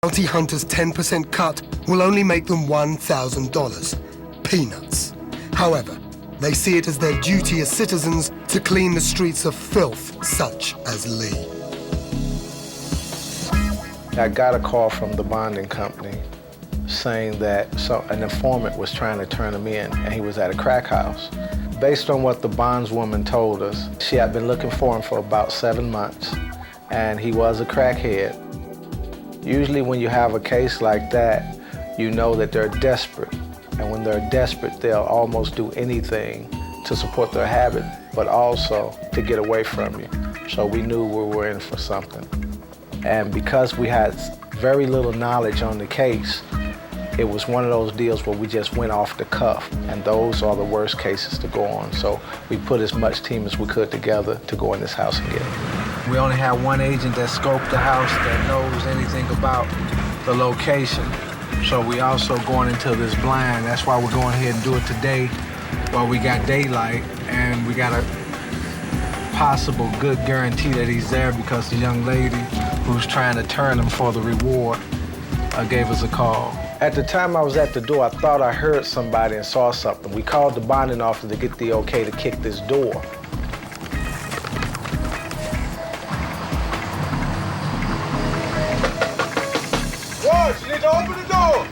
bounty hunter's 10% cut will only make them $1,000. Peanuts. However, they see it as their duty as citizens to clean the streets of filth such as Lee. I got a call from the bonding company saying that an informant was trying to turn him in, and he was at a crack house. Based on what the bondswoman told us, she had been looking for him for about 7 months, and he was a crackhead. Usually when you have a case like that, you know that they're desperate. And when they're desperate, they'll almost do anything to support their habit, but also to get away from you. So we knew we were in for something. And because we had very little knowledge on the case, it was one of those deals where we just went off the cuff, and those are the worst cases to go on. So we put as much team as we could together to go in this house and get it. We only have one agent that scoped the house that knows anything about the location. So we also going into this blind. That's why we're going ahead and do it today while we got daylight, and we got a possible good guarantee that he's there because the young lady who's trying to turn him for the reward gave us a call. At the time I was at the door, I thought I heard somebody and saw something. We called the bonding officer to get the okay to kick this door. Watch, you need to open the door!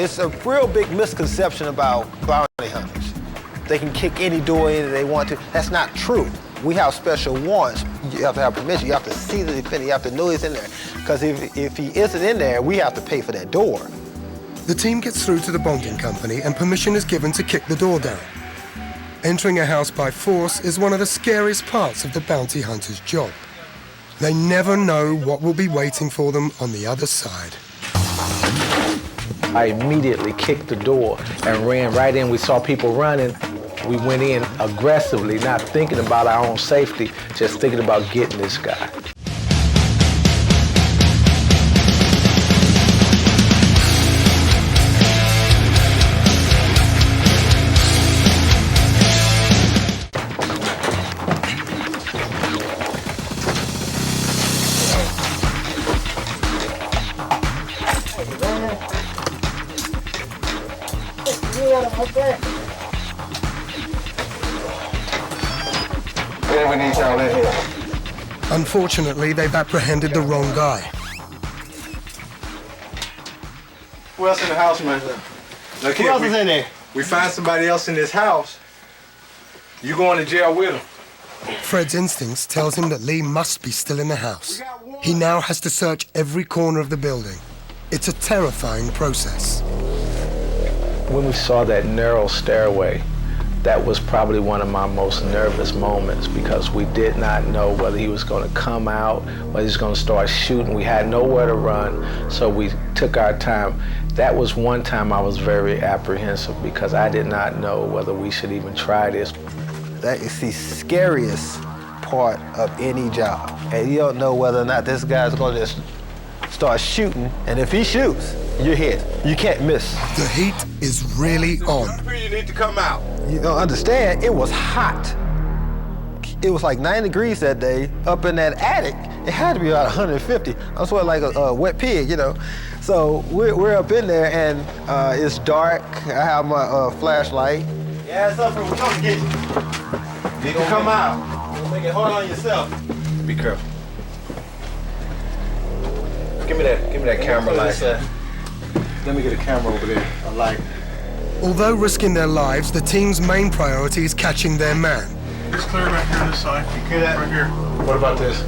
It's a real big misconception about bounty hunters. They can kick any door in that they want to. That's not true. We have special warrants. You have to have permission. You have to see the defendant. You have to know he's in there. Because if he isn't in there, we have to pay for that door. The team gets through to the bonding company and permission is given to kick the door down. Entering a house by force is one of the scariest parts of the bounty hunter's job. They never know what will be waiting for them on the other side. I immediately kicked the door and ran right in. We saw people running. We went in aggressively, not thinking about our own safety, just thinking about getting this guy. We need y'all in here. Unfortunately, they've apprehended the wrong guy. Who else in the house, man? Look Who here, else is in there? we find somebody else in this house. You going to jail with him. Fred's instincts tells him that Lee must be still in the house. He now has to search every corner of the building. It's a terrifying process. When we saw that narrow stairway, that was probably one of my most nervous moments because we did not know whether he was going to come out, whether he was going to start shooting. We had nowhere to run, so we took our time. That was one time I was very apprehensive because I did not know whether we should even try this. That is the scariest part of any job. And you don't know whether or not this guy's going to just start shooting, and if he shoots, you're hit. You can't miss. The heat is really on. You need to come out. You don't understand, it was hot. It was like 9 degrees that day up in that attic. It had to be about 150. I was sweating like a wet pig, you know. So we're up in there and it's dark. I have my flashlight. Yeah, it's up for we're gonna get you. You need to come out. Don't make it hard on yourself. Be careful. Give me that camera light. Let me get a camera over there. A light. Although risking their lives, the team's main priority is catching their man. It's clear right here, this side. You clear that? Right here. What about this?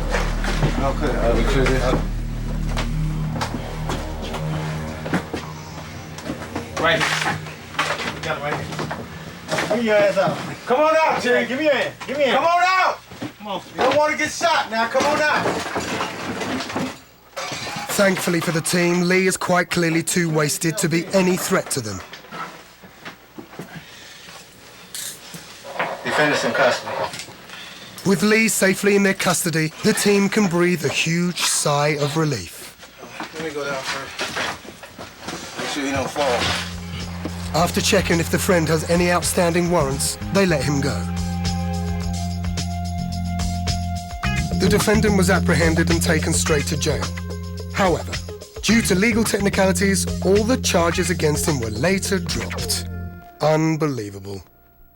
Okay. We clear this? Right here. You got it right here. Give your ass out. Come on out, Jerry. Give me your hand. Give me your hand. Come on out. Come on. You don't want to get shot now. Come on out. Thankfully for the team, Lee is quite clearly too wasted to be any threat to them. Defendant's in custody. With Lee safely in their custody, the team can breathe a huge sigh of relief. Let me go down first. Make sure he don't fall. After checking if the friend has any outstanding warrants, they let him go. The defendant was apprehended and taken straight to jail. However, Due to legal technicalities, all the charges against him were later dropped. Unbelievable.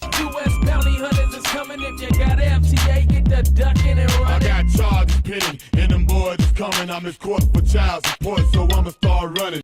U.S. bounty hunters is coming. If you got FTA, get the ducking and running. I got charges pending, and them boys is coming. I'm just caught for child support, so I'ma start running.